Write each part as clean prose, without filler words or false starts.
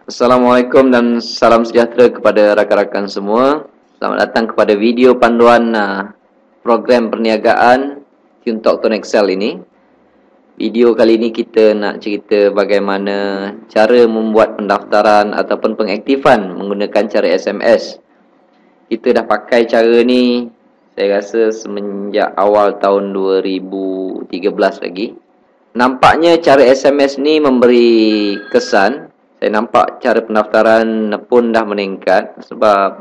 Assalamualaikum dan salam sejahtera kepada rakan-rakan semua. Selamat datang kepada video panduan program perniagaan Tuntok Tone Excel ini. Video kali ini kita nak cerita bagaimana cara membuat pendaftaran ataupun pengaktifan menggunakan cara SMS. Kita dah pakai cara ni saya rasa semenjak awal tahun 2013 lagi. Nampaknya cara SMS ni memberi kesan. Saya nampak cara pendaftaran pun dah meningkat sebab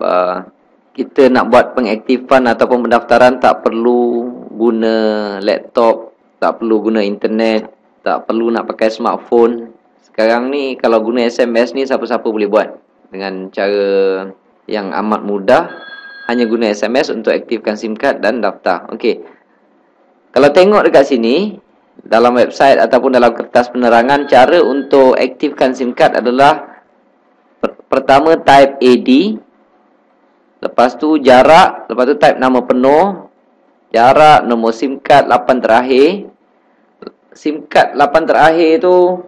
kita nak buat pengaktifan ataupun pendaftaran tak perlu guna laptop, tak perlu guna internet, tak perlu nak pakai smartphone. Sekarang ni kalau guna SMS ni siapa-siapa boleh buat dengan cara yang amat mudah. Hanya guna SMS untuk aktifkan SIM card dan daftar. Okey. Kalau tengok dekat sini dalam website ataupun dalam kertas penerangan, cara untuk aktifkan SIM card adalah pertama type AD, lepas tu jarak, lepas tu type nama penuh, jarak, nombor SIM card 8 terakhir. SIM card 8 terakhir tu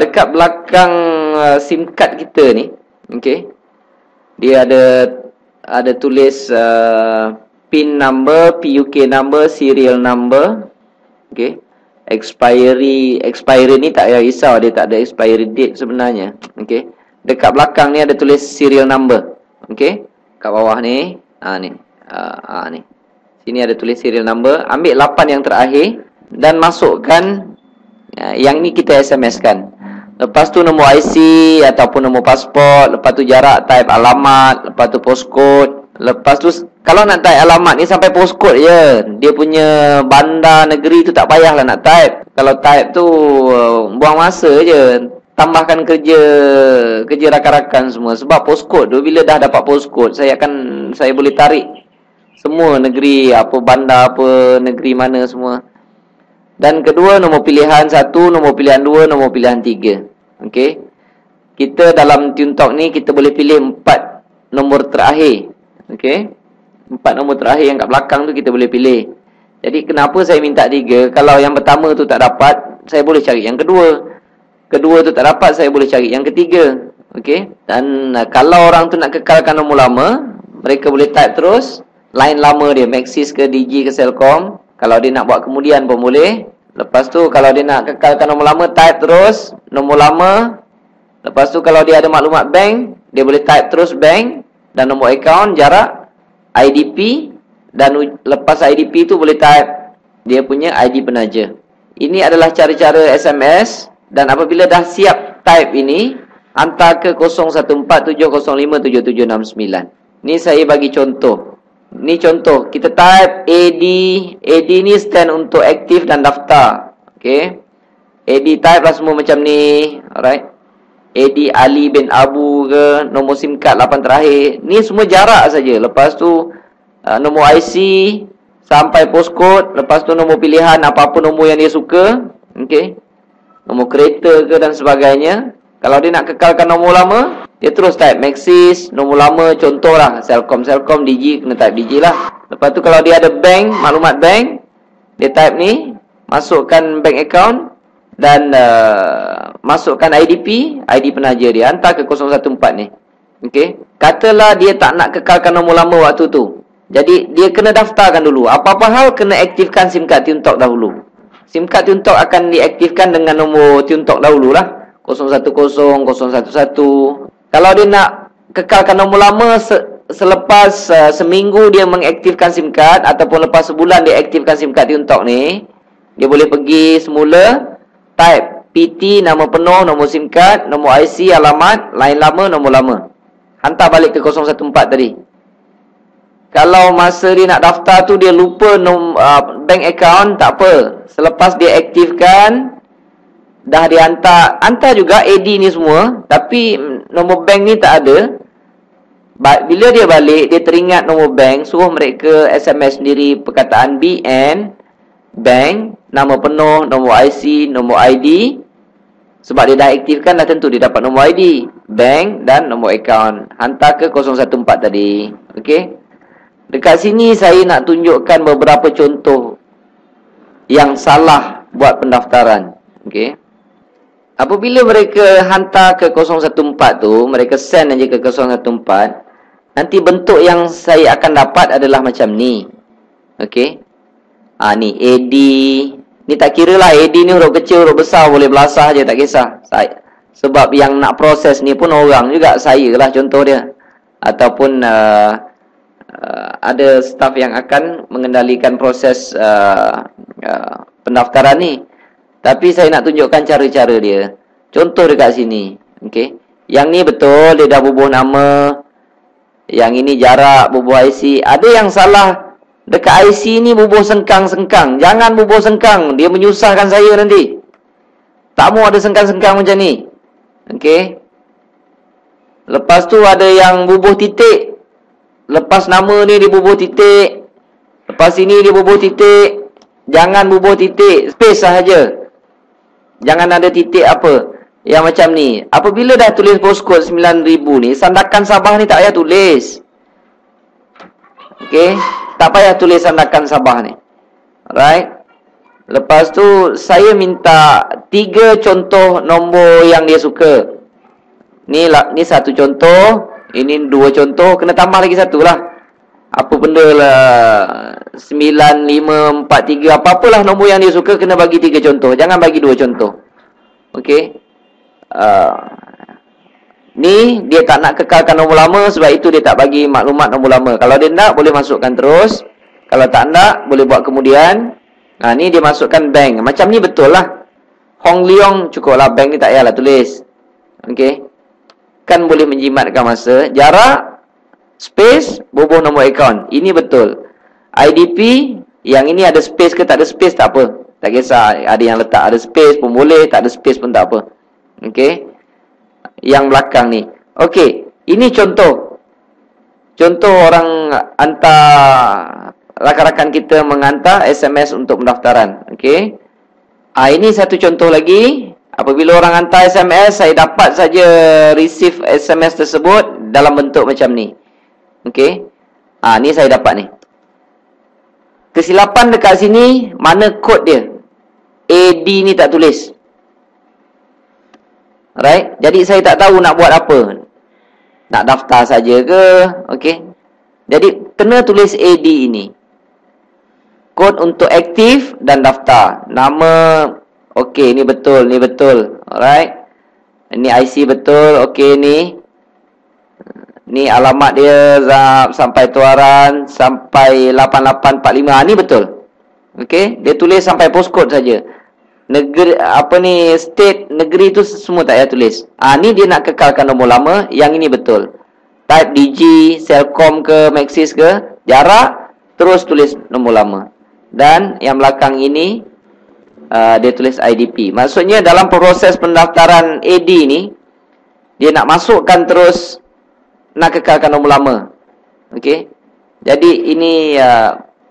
dekat belakang SIM card kita ni, okey. Dia ada tulis PIN number, PUK number, serial number. Okey. Expiry ni tak payah risau, dia tak ada expiry date sebenarnya. Okey. Dekat belakang ni ada tulis serial number. Okey. Kat bawah ni, ni. Ni. Sini ada tulis serial number. Ambil 8 yang terakhir dan masukkan yang ni kita SMS kan. Lepas tu nombor IC ataupun nombor pasport, lepas tu jarak, type alamat, lepas tu postcode. Lepas tu kalau nak type alamat ni sampai postcode je. Dia punya bandar negeri tu tak payahlah nak type. Kalau type tu buang masa je. Tambahkan kerja rakan-rakan semua. Sebab postcode tu bila dah dapat postcode, saya boleh tarik semua negeri, apa bandar, apa negeri mana semua. Dan kedua, nombor pilihan 1, nombor pilihan 2, nombor pilihan 3. Okey. Kita dalam Tuntok ni kita boleh pilih 4 nombor terakhir. Okey. 4 nombor terakhir yang kat belakang tu kita boleh pilih. Jadi kenapa saya minta 3? Kalau yang pertama tu tak dapat, saya boleh cari yang kedua. Kedua tu tak dapat, saya boleh cari yang ketiga. Okey. Dan kalau orang tu nak kekalkan nombor lama, mereka boleh type terus line lama dia, Maxis ke Digi ke Celcom. Kalau dia nak buat kemudian pun boleh. Lepas tu kalau dia nak kekalkan nombor lama, type terus nombor lama. Lepas tu kalau dia ada maklumat bank, dia boleh type terus bank dan nombor akaun, jarak, IDP. Dan lepas IDP tu boleh type dia punya ID penaja. Ini adalah cara-cara SMS. Dan apabila dah siap type ini, hantar ke 0147057769. Ni saya bagi contoh. Ni contoh, kita type AD. AD ni stand untuk aktif dan daftar. Okey. AD type lah semua macam ni. Alright. AD Ali bin Abu ke, nombor SIM card 8 terakhir. Ni semua jarak saja. Lepas tu nombor IC sampai postcode, lepas tu nombor pilihan apa-apa nombor yang dia suka. Okey. Nombor kereta ke dan sebagainya. Kalau dia nak kekalkan nombor lama, dia terus type Maxis, nombor lama, contohlah Celcom, Digi, kena type Digi lah. Lepas tu kalau dia ada bank, maklumat bank, dia type ni, masukkan bank account dan masukkan IDP, ID penaja dia, hantar ke 014 ni. Okey. Katalah dia tak nak kekalkan nombor lama waktu tu. Jadi dia kena daftarkan dulu. Apa-apa hal kena aktifkan SIM card Tuntok dahulu. SIM card Tuntok akan diaktifkan dengan nombor Tuntok dahululah. 010, 011. Kalau dia nak kekalkan nombor lama selepas seminggu dia mengaktifkan SIM card ataupun lepas sebulan dia aktifkan SIM card Tuntok ni, dia boleh pergi semula, type PT, nama penuh, nombor SIM card, nombor IC, alamat, line lama, nombor lama. Hantar balik ke 014 tadi. Kalau masa dia nak daftar tu dia lupa bank account, tak apa. Selepas dia aktifkan, dah hantar juga AD ni semua, tapi nombor bank ni tak ada. Bila dia balik, dia teringat nombor bank, suruh mereka SMS sendiri perkataan BN, bank, nama penuh, nombor IC, nombor ID. Sebab dia dah aktifkan, dah tentu dia dapat nombor ID, bank dan nombor akaun. Hantar ke 014 tadi. Okey. Dekat sini saya nak tunjukkan beberapa contoh yang salah buat pendaftaran. Okey. Apabila mereka hantar ke 014 tu, mereka send aja ke 014, nanti bentuk yang saya akan dapat adalah macam ni. Okey. Ni AD. Ni tak kira lah AD ni huruf kecil, huruf besar, boleh belasah je, tak kisah. Sebab yang nak proses ni pun orang juga, saya lah contoh dia. Ataupun ada staf yang akan mengendalikan proses pendaftaran ni. Tapi saya nak tunjukkan cara-cara dia. Contoh dekat sini. Okey. Yang ni betul, dia dah bubuh nama. Yang ini jarak, bubuh IC. Ada yang salah. Dekat IC ni bubuh sengkang-sengkang. Jangan bubuh sengkang. Dia menyusahkan saya nanti. Tak mau ada sengkang-sengkang macam ni. Okey. Lepas tu ada yang bubuh titik. Lepas nama ni dia bubuh titik. Lepas sini dia bubuh titik. Jangan bubuh titik. Space sahaja. Jangan ada titik apa. Yang macam ni. Apabila dah tulis postcode 9000 ni, sandakan Sabah ni tak payah tulis. Okey. Tak payah tulis sandakan Sabah ni. Alright. Lepas tu, saya minta 3 contoh nombor yang dia suka. Ni satu contoh. Ini 2 contoh. Kena tambah lagi satu lah. Apa benda lah. 9543. Apa-apalah nombor yang dia suka, kena bagi 3 contoh. Jangan bagi 2 contoh. Okey. Ni dia tak nak kekalkan nombor lama, sebab itu dia tak bagi maklumat nombor lama. Kalau dia nak, boleh masukkan terus. Kalau tak nak, boleh buat kemudian. Ni dia masukkan bank. Macam ni betul lah. Hong Leong cukup lah. Bank ni tak payahlah tulis. Okey. Kan boleh menjimatkan masa. Jarak, space, bubuh nombor akaun. Ini betul. IDP, yang ini ada space ke tak ada space, tak apa. Tak kisah. Ada yang letak ada space pun boleh, tak ada space pun tak apa. Okey. Yang belakang ni. Okey. Ini contoh. Contoh orang hantar, rakan-rakan kita menghantar SMS untuk pendaftaran. Okey. Ini satu contoh lagi. Apabila orang hantar SMS, saya dapat saja receive SMS tersebut dalam bentuk macam ni. Okey. Ni saya dapat ni. Kesilapan dekat sini, mana kod dia? AD ni tak tulis. Right? Jadi saya tak tahu nak buat apa. Nak daftar saja ke? Okey. Jadi kena tulis AD ini. Kod untuk aktif dan daftar. Nama, okey, ni betul, ni betul. Alright. Ini IC betul. Okey ni. Ni alamat dia sampai Tuaran sampai 8845. Ni betul. Okey, dia tulis sampai postcode saja. Negeri apa ni, state, negeri tu semua tak payah tulis. Ni dia nak kekalkan nombor lama. Yang ini betul. Type Digi, Celcom ke, Maxis ke, jarak, terus tulis nombor lama. Dan yang belakang ini dia tulis IDP. Maksudnya dalam proses pendaftaran AD ni, dia nak masukkan terus, nak kekalkan nombor lama. Okey. Jadi ini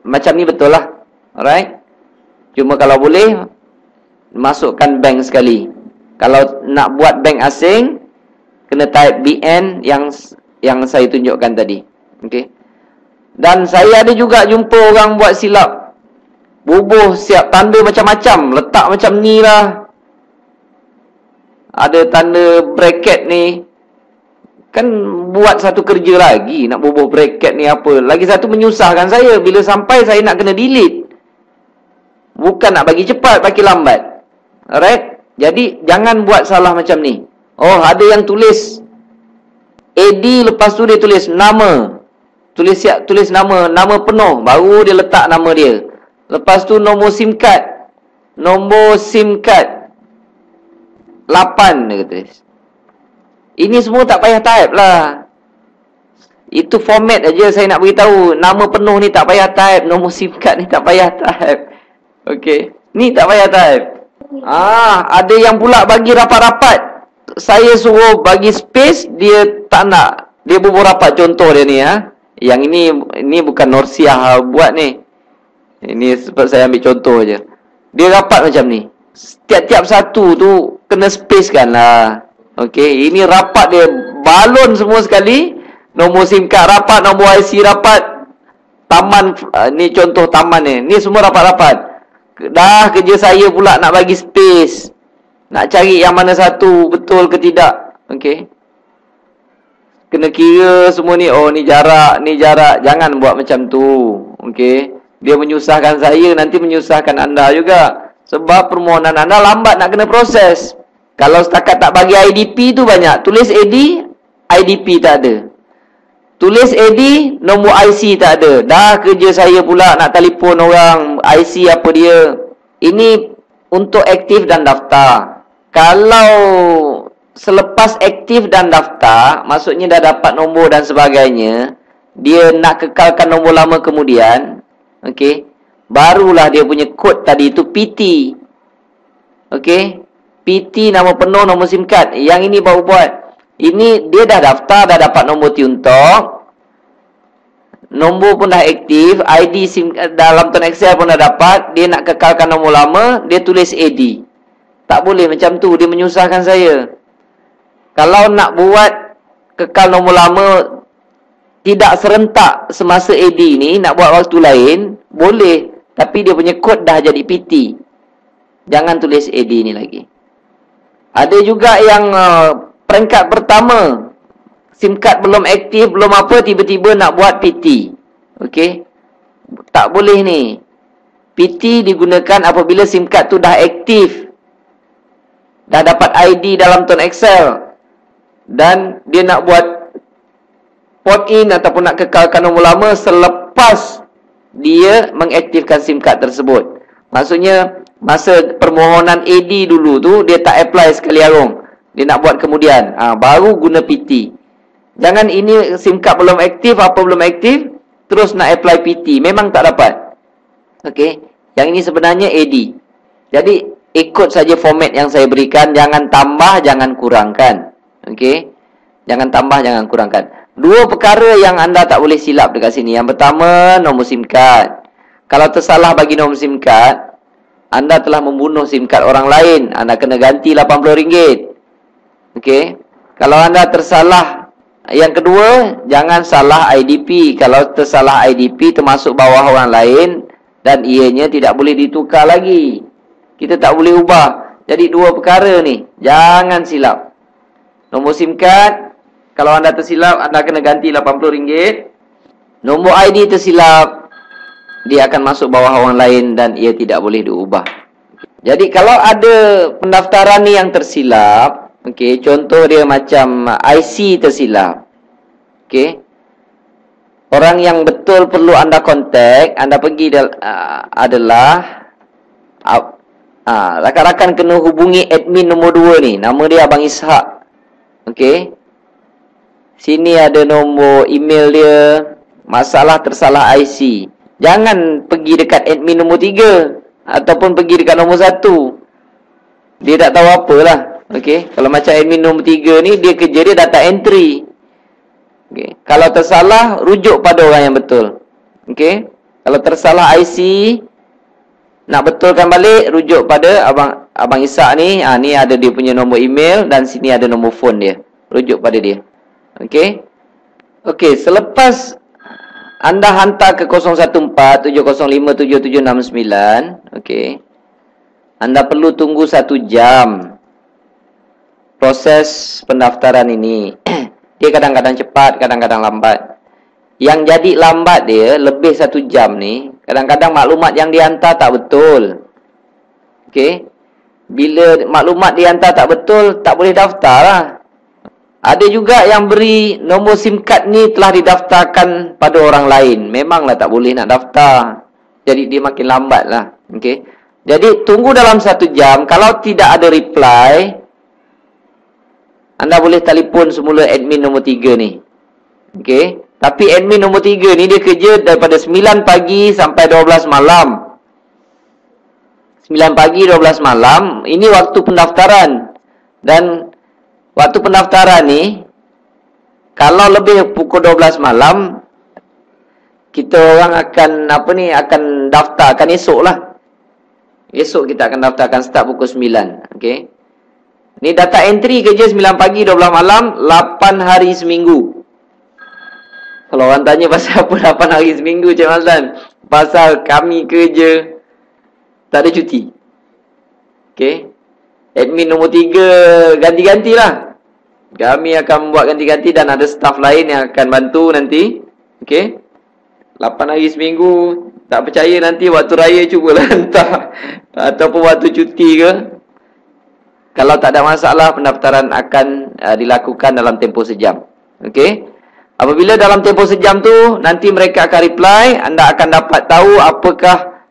macam ni betul lah. Alright. Cuma kalau boleh, masukkan bank sekali. Kalau nak buat bank asing, kena type BN yang saya tunjukkan tadi. Okey. Dan saya ada juga jumpa orang buat silap. Bubuh siap tanda macam-macam, letak macam ni lah. Ada tanda bracket ni. Kan buat satu kerja lagi, nak bubuh bracket ni apa. Lagi satu menyusahkan saya. Bila sampai saya nak kena delete. Bukan nak bagi cepat, bagi lambat. Alright. Jadi jangan buat salah macam ni. Oh, ada yang tulis AD, lepas tu dia tulis nama. Tulis nama penuh, baru dia letak nama dia. Lepas tu nombor SIM card. Nombor SIM card 8 dia tulis. Ini semua tak payah type lah. Itu format aja saya nak beritahu. Nama penuh ni tak payah type, nombor SIM card ni tak payah type. Okey, ni tak payah type. Ada yang pula bagi rapat-rapat. Saya suruh bagi space, dia tak nak. Dia bubuh rapat. Contoh dia ni Yang ini bukan Norsiah buat ni. Ini sebab saya ambil contoh je. Dia rapat macam ni. Tiap-tiap satu tu kena space kan lah. Okey, ini rapat dia balon semua sekali. Nombor SIM card rapat, nombor IC rapat. Taman ni contoh taman ni. Ni semua rapat-rapat. Dah kerja saya pula nak bagi space. Nak cari yang mana satu betul ke tidak. Okey. Kena kira semua ni. Oh, ni jarak, ni jarak. Jangan buat macam tu. Okey. Dia menyusahkan saya, nanti menyusahkan anda juga. Sebab permohonan anda lambat nak kena proses. Kalau setakat tak bagi IDP tu banyak. Tulis AD, IDP tak ada. Tulis AD, nombor IC tak ada. Dah kerja saya pula nak telefon orang, IC apa dia. Ini untuk aktif dan daftar. Kalau selepas aktif dan daftar, maksudnya dah dapat nombor dan sebagainya, dia nak kekalkan nombor lama kemudian, okey, barulah dia punya kod tadi itu PT. Okey, PT nama penuh, nombor SIM card. Yang ini baru buat. Ini dia dah daftar, dah dapat nombor Tiuntok, nombor pun dah aktif, ID SIM dalam Tun Excel pun dah dapat. Dia nak kekalkan nombor lama, dia tulis AD. Tak boleh macam tu, dia menyusahkan saya. Kalau nak buat kekal nombor lama tidak serentak semasa AD ni, nak buat waktu lain, boleh. Tapi dia punya kod dah jadi PT. Jangan tulis AD ni lagi. Ada juga yang peringkat pertama, SIM card belum aktif, belum apa, tiba-tiba nak buat PT. Okey? Tak boleh ni. PT digunakan apabila SIM card tu dah aktif. Dah dapat ID dalam Tun Excel. Dan dia nak buat port in ataupun nak kekalkan nombor lama selepas dia mengaktifkan SIM card tersebut. Maksudnya masa permohonan AD dulu tu dia tak apply sekali arung. Dia nak buat kemudian. Baru guna PT. Jangan ini SIM card belum aktif, apa belum aktif, terus nak apply PT. Memang tak dapat. Okey. Yang ini sebenarnya AD. Jadi ikut saja format yang saya berikan, jangan tambah, jangan kurangkan. Okey. Jangan tambah, jangan kurangkan. Dua perkara yang anda tak boleh silap dekat sini. Yang pertama, nombor SIM card. Kalau tersalah bagi nombor SIM card, anda telah membunuh SIM card orang lain. Anda kena ganti RM80. Okey. Kalau anda tersalah, yang kedua, jangan salah IDP. Kalau tersalah IDP termasuk bawah orang lain dan ianya tidak boleh ditukar lagi. Kita tak boleh ubah. Jadi dua perkara ni, jangan silap. Nombor SIM card, kalau anda tersilap, anda kena ganti RM80. Nombor ID tersilap, dia akan masuk bawah orang lain dan ia tidak boleh diubah. Jadi kalau ada pendaftaran ni yang tersilap, okey, contoh dia macam IC tersilap. Okey. Orang yang betul perlu anda kontak, anda pergi adalah rakan-rakan kena hubungi admin nombor 2 ni. Nama dia Abang Ishak. Okey. Sini ada nombor email dia. Masalah tersalah IC. Jangan pergi dekat admin nombor 3 ataupun pergi dekat nombor 1. Dia tak tahu apalah. Okey. Kalau macam admin nombor 3 ni, dia kerja dia data entry. Okey. Kalau tersalah, rujuk pada orang yang betul. Okey. Kalau tersalah IC, nak betulkan balik, rujuk pada Abang Ishak ni. Ni ada dia punya nombor email dan sini ada nombor phone dia. Rujuk pada dia. Okey. Okey, selepas anda hantar ke 014-705-7769, okey. Anda perlu tunggu 1 jam proses pendaftaran ini. Dia kadang-kadang cepat, kadang-kadang lambat. Yang jadi lambat dia lebih 1 jam ni, kadang-kadang maklumat yang dihantar tak betul. Okey. Bila maklumat dihantar tak betul, tak boleh daftar lah. Ada juga yang beri nombor SIM card ni telah didaftarkan pada orang lain. Memanglah tak boleh nak daftar. Jadi dia makin lambat lah. Okey. Jadi tunggu dalam 1 jam. Kalau tidak ada reply, anda boleh telefon semula admin nombor 3 ni. Okey. Tapi admin nombor 3 ni dia kerja daripada 9 pagi sampai 12 malam. 9 pagi 12 malam. Ini waktu pendaftaran. Dan waktu pendaftaran ni, kalau lebih pukul 12 malam, kita orang akan daftarkan esok lah. Esok kita akan daftarkan start pukul 9. Okey. Ni data entry kerja 9 pagi 12 malam, 8 hari seminggu. Kalau orang tanya pasal apa 8 hari seminggu, Cik Mazlan, pasal kami kerja tak ada cuti. Okey. admin nombor 3 ganti-gantilah. Kami akan membuat ganti-ganti dan ada staff lain yang akan bantu nanti. Okey. 8 hari seminggu. Tak percaya nanti waktu raya cubalah hantar. Ataupun waktu cuti ke. Kalau tak ada masalah, pendaftaran akan dilakukan dalam tempoh sejam. Okey. Apabila dalam tempoh sejam tu, nanti mereka akan reply. Anda akan dapat tahu apakah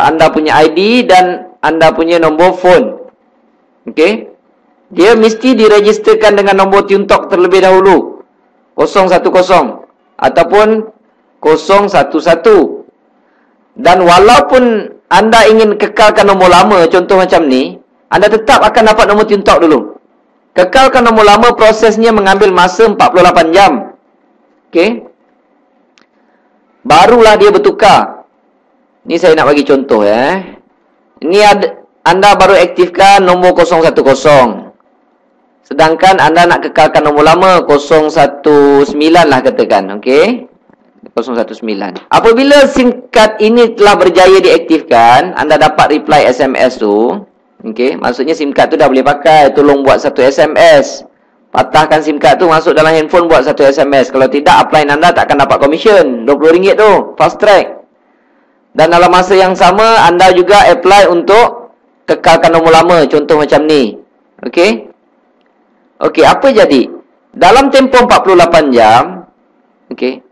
anda punya ID dan anda punya nombor phone. Okey. Dia mesti diregisterkan dengan nombor Tuntok terlebih dahulu. 010 ataupun 011. Dan walaupun anda ingin kekalkan nombor lama, contoh macam ni, anda tetap akan dapat nombor Tuntok dulu. Kekalkan nombor lama, prosesnya mengambil masa 48 jam. Okey. Barulah dia bertukar. Ni saya nak bagi contoh ya. Ini anda baru aktifkan nombor 010. Sedangkan anda nak kekalkan nombor lama 019 lah katakan. Okey. 019. Apabila SIM card ini telah berjaya diaktifkan, anda dapat reply SMS tu. Okey, maksudnya SIM card tu dah boleh pakai. Tolong buat satu SMS. Patahkan SIM card tu, masuk dalam handphone, buat satu SMS. Kalau tidak, upline anda tak akan dapat komisen RM20 tu, fast track. Dan dalam masa yang sama, anda juga apply untuk kekalkan nombor lama, contoh macam ni. Okey. Okey, apa jadi? Dalam tempoh 48 jam, okey,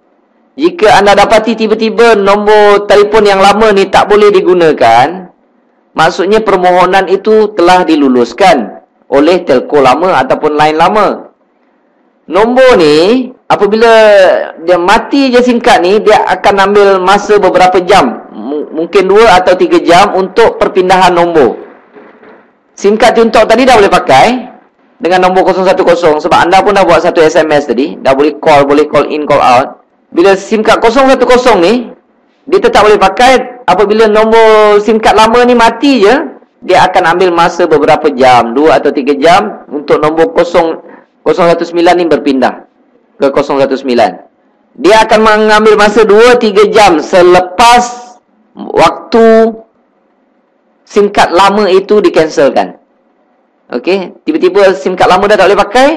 jika anda dapati tiba-tiba nombor telefon yang lama ni tak boleh digunakan, maksudnya permohonan itu telah diluluskan oleh telco lama ataupun line lama. Nombor ni, apabila dia mati je SIM card ni, dia akan ambil masa beberapa jam. Mungkin 2 atau 3 jam untuk perpindahan nombor. SIM card Tuntok tadi dah boleh pakai dengan nombor 010 sebab anda pun dah buat satu SMS tadi. Dah boleh call in, call out. Bila SIM card 010 ni, dia tetap boleh pakai. Apabila nombor SIM card lama ni mati je, dia akan ambil masa beberapa jam, 2 atau 3 jam untuk nombor 019 ni berpindah ke 019. Dia akan mengambil masa 2-3 jam selepas waktu SIM card lama itu dicancelkan. Okey, tiba-tiba SIM card lama dah tak boleh pakai,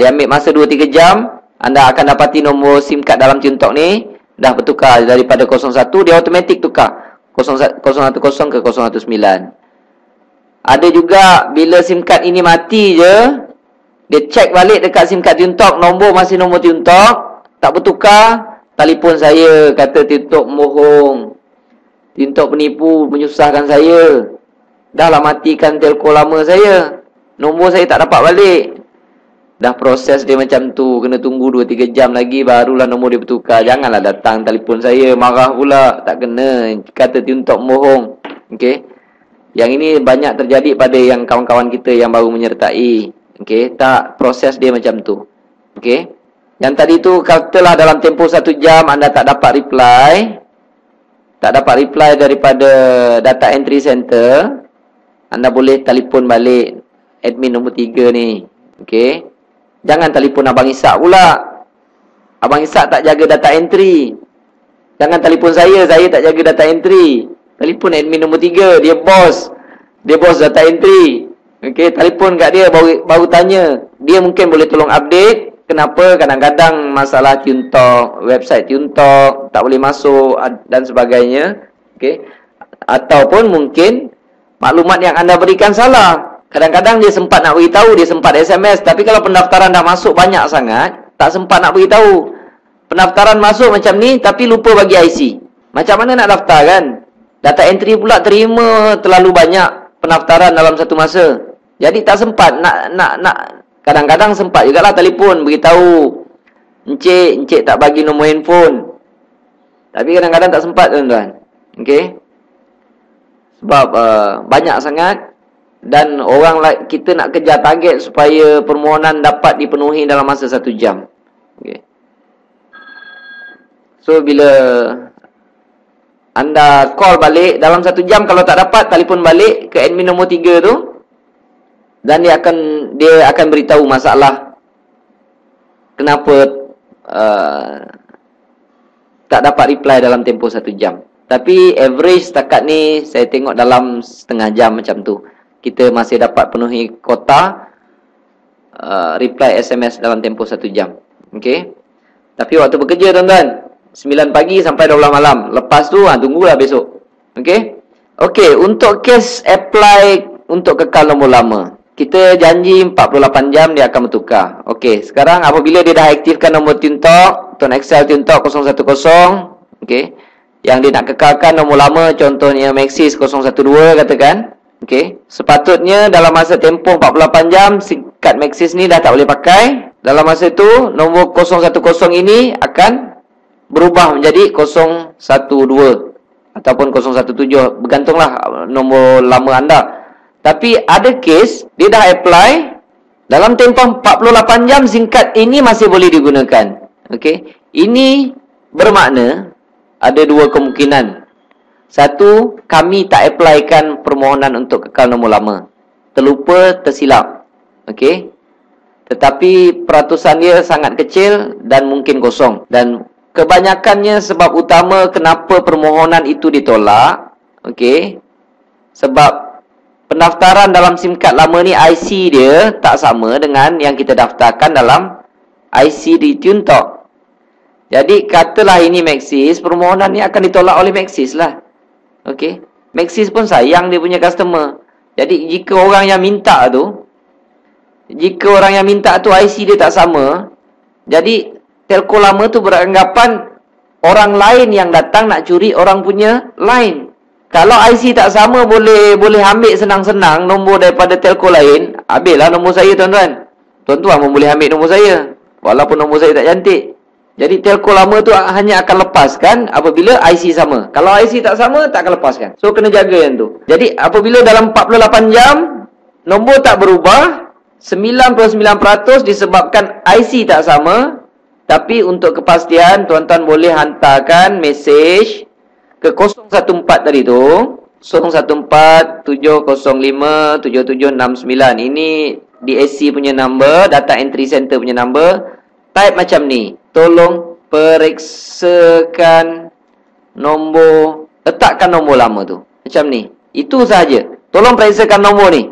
dia ambil masa 2-3 jam. Anda akan dapati nombor SIM card dalam Tuntok ni dah bertukar daripada 01, dia automatik tukar 010 ke 019. Ada juga bila SIM card ini mati je, dia cek balik dekat SIM card Tuntok, nombor masih nombor Tuntok, tak bertukar, telefon saya, kata Tuntok bohong, Tuntok penipu, menyusahkan saya. Dah lah matikan telco lama saya, nombor saya tak dapat balik. Dah proses dia macam tu, kena tunggu 2-3 jam lagi barulah nombor dia bertukar. Janganlah datang telefon saya, marah pula, tak kena, kata Tuntok bohong. Okey. Yang ini banyak terjadi pada yang kawan-kawan kita yang baru menyertai. Okey, tak, proses dia macam tu. Okey. Yang tadi tu katalah dalam tempoh 1 jam anda tak dapat reply. Tak dapat reply daripada data entry center, anda boleh telefon balik admin nombor 3 ni. Okey. Jangan telefon Abang Isak pula. Abang Isak tak jaga data entry. Jangan telefon saya tak jaga data entry. Telefon admin nombor 3, dia bos. Dia bos data entry. Okey, telefon kat dia, baru tanya. Dia mungkin boleh tolong update. Kenapa kadang-kadang masalah Tuntok, website Tuntok tak boleh masuk dan sebagainya. Okey. Ataupun mungkin maklumat yang anda berikan salah. Kadang-kadang dia sempat nak beritahu, dia sempat SMS, tapi kalau pendaftaran dah masuk banyak sangat, tak sempat nak beritahu. Pendaftaran masuk macam ni tapi lupa bagi IC. Macam mana nak daftar kan? Data entry pula terima terlalu banyak pendaftaran dalam satu masa. Jadi tak sempat nak kadang-kadang sempat jugalah telefon beritahu, Encik tak bagi nombor handphone. Tapi kadang-kadang tak sempat tuan-tuan. Okey. Sebab banyak sangat dan orang kita nak kejar target supaya permohonan dapat dipenuhi dalam masa 1 jam. Okey. So bila anda call balik dalam 1 jam, kalau tak dapat, telefon balik ke admin nombor 3 tu dan dia akan beritahu masalah kenapa tak dapat reply dalam tempoh 1 jam. Tapi average setakat ni saya tengok dalam setengah jam macam tu. kita masih dapat penuhi kota reply SMS dalam tempoh 1 jam. Okey. Tapi waktu bekerja tuan-tuan, 9 pagi sampai 12 malam. Lepas tu tunggulah besok. Okey. Okey, untuk kes apply untuk kekal nombor lama, kita janji 48 jam dia akan bertukar. Okey, sekarang apabila dia dah aktifkan nombor TuneTalk, TuneXL TuneTalk 010, okey, yang dia nak kekalkan nombor lama, contohnya Maxis 012 katakan, okey, sepatutnya dalam masa tempoh 48 jam kad Maxis ni dah tak boleh pakai. Dalam masa tu nombor 010 ini akan berubah menjadi 012 ataupun 017, bergantunglah nombor lama anda. Tapi ada kes dia dah apply dalam tempoh 48 jam SIM card ini masih boleh digunakan. Okey, ini bermakna ada dua kemungkinan. Satu, kami tak applykan permohonan untuk kekal nombor lama, terlupa, tersilap. Okey, tetapi peratusan dia sangat kecil dan mungkin kosong, dan kebanyakannya sebab utama kenapa permohonan itu ditolak, okey, sebab pendaftaran dalam SIM card lama ni IC dia tak sama dengan yang kita daftarkan dalam IC di TuneTalk. Jadi katalah ini Maxis, permohonan ni akan ditolak oleh Maxis lah. Okey, Maxis pun sayang dia punya customer. Jadi jika orang yang minta tu IC dia tak sama, jadi telco lama tu beranggapan orang lain yang datang nak curi orang punya line. Kalau IC tak sama, boleh ambil senang-senang nombor daripada telco lain. Habislah nombor saya tuan-tuan. Tuan-tuan pun boleh ambil nombor saya, walaupun nombor saya tak cantik. Jadi telco lama tu hanya akan lepaskan apabila IC sama. Kalau IC tak sama, tak akan lepaskan. So kena jaga yang tu. Jadi apabila dalam 48 jam nombor tak berubah, 99% disebabkan IC tak sama. Tapi untuk kepastian, tuan-tuan boleh hantarkan mesej ke 014 tadi tu, 014-705-7769. Ini DSC punya number, data entry center punya number. Type macam ni, tolong periksakan nombor, letakkan nombor lama tu. Macam ni, itu sahaja. Tolong periksakan nombor ni,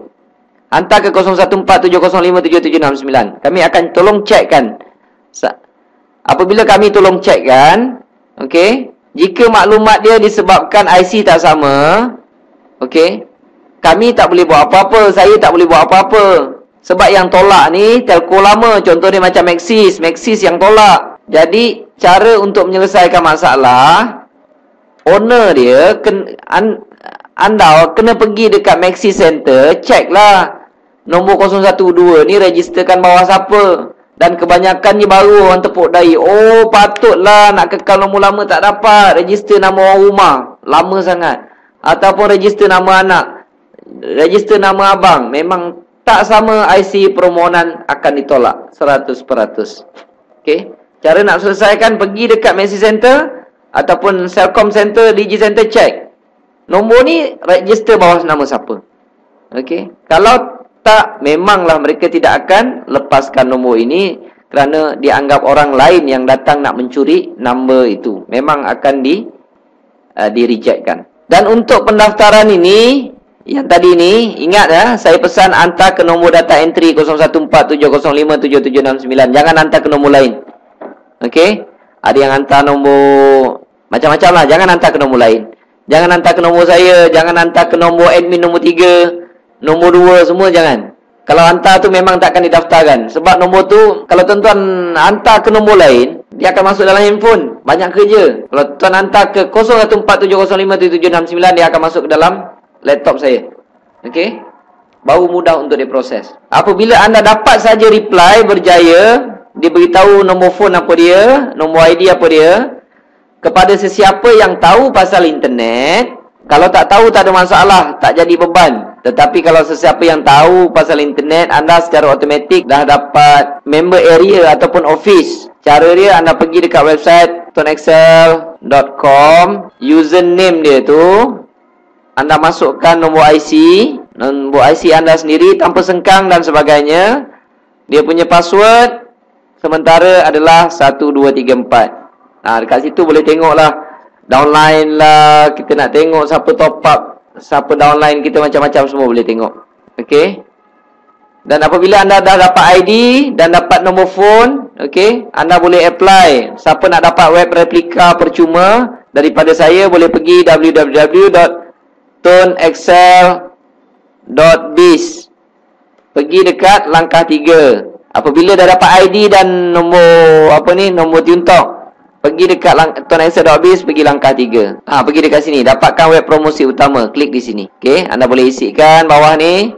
hantar ke 014-705-7769. Kami akan tolong cekkan. Apabila kami tolong cekkan, okey, jika maklumat dia disebabkan IC tak sama, okey, kami tak boleh buat apa-apa. Saya tak boleh buat apa-apa. Sebab yang tolak ni telco lama. Contoh dia macam Maxis yang tolak. Jadi cara untuk menyelesaikan masalah, owner dia anda kena pergi dekat Maxis Center, ceklah nombor 012 ni registerkan bawah siapa. Dan kebanyakannya baru orang tepuk dahi. Oh, patutlah nak kekal nombor lama tak dapat. Register nama orang rumah, lama sangat. Ataupun register nama anak, register nama abang. Memang tak sama IC, permohonan akan ditolak 100%. Okey, cara nak selesaikan, pergi dekat Maxis Center ataupun Celcom Center, Digi Center, check nombor ni register bawah nama siapa. Okey, kalau tak, memanglah mereka tidak akan lepaskan nombor ini kerana dianggap orang lain yang datang nak mencuri nombor itu. Memang akan di-rejectkan. Dan untuk pendaftaran ini, yang tadi ni, ingat ya, saya pesan hantar ke nombor data entry 014-705-7769. Jangan hantar ke nombor lain. Okey? Ada yang hantar nombor macam-macam lah. Jangan hantar ke nombor lain. Jangan hantar ke nombor saya. Jangan hantar ke nombor admin nombor 3. Nombor 2 semua jangan. Kalau hantar tu memang tak akan didaftarkan. Sebab nombor tu, kalau tuan-tuan hantar ke nombor lain, dia akan masuk dalam handphone. Banyak kerja. Kalau tuan hantar ke 014-705-7769, dia akan masuk ke dalam laptop saya. Okey? Baru mudah untuk diproses. Apabila anda dapat saja reply berjaya, dia beritahu nombor phone apa dia, nombor ID apa dia, kepada sesiapa yang tahu pasal internet. Kalau tak tahu tak ada masalah, tak jadi beban. Tetapi kalau sesiapa yang tahu pasal internet, anda secara automatik dah dapat member area ataupun office. Cara dia, anda pergi dekat website tuneXL.com, username dia tu anda masukkan nombor IC anda sendiri tanpa sengkang dan sebagainya. Dia punya password sementara adalah 1, 2, 3, 4. Dekat situ boleh tengoklah downline lah, kita nak tengok siapa top up, siapa downline kita, macam-macam semua boleh tengok. Okey. Dan apabila anda dah dapat ID dan dapat nombor phone, okey, anda boleh apply. Siapa nak dapat web replika percuma daripada saya, boleh pergi www.tonexcel.biz. Pergi dekat langkah 3. Apabila dah dapat ID dan nombor nombor Tuntok, pergi dekat tonexcel.biz, pergi langkah 3. Pergi dekat sini, dapatkan web promosi utama, klik di sini. Okey, anda boleh isikan bawah ni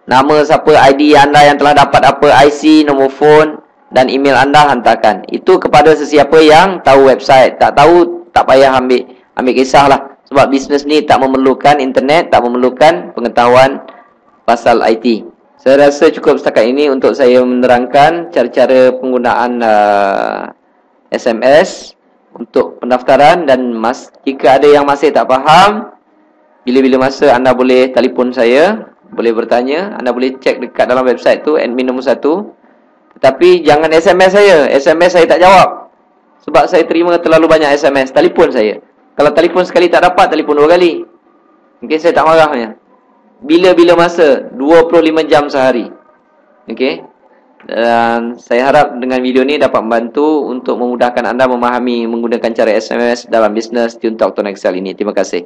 nama siapa, ID anda yang telah dapat apa, IC, nombor phone dan email anda, hantarkan. Itu kepada sesiapa yang tahu website. Tak tahu, tak payah ambil kisahlah. Sebab bisnes ni tak memerlukan internet, tak memerlukan pengetahuan pasal IT. Saya rasa cukup setakat ini untuk saya menerangkan cara-cara penggunaan SMS untuk pendaftaran. Dan jika ada yang masih tak faham, bila-bila masa anda boleh telefon saya, boleh bertanya, anda boleh cek dekat dalam website tu, admin nombor 1. Tetapi jangan SMS saya. SMS saya tak jawab, sebab saya terima terlalu banyak SMS. Telefon saya. Kalau telefon sekali tak dapat, telefon 2 kali. Okey, saya tak marahnya. Bila-bila masa, 25 jam sehari. Okey. Dan saya harap dengan video ni dapat membantu untuk memudahkan anda memahami menggunakan cara SMS dalam bisnes Tuntok Tone Excel ini. Terima kasih.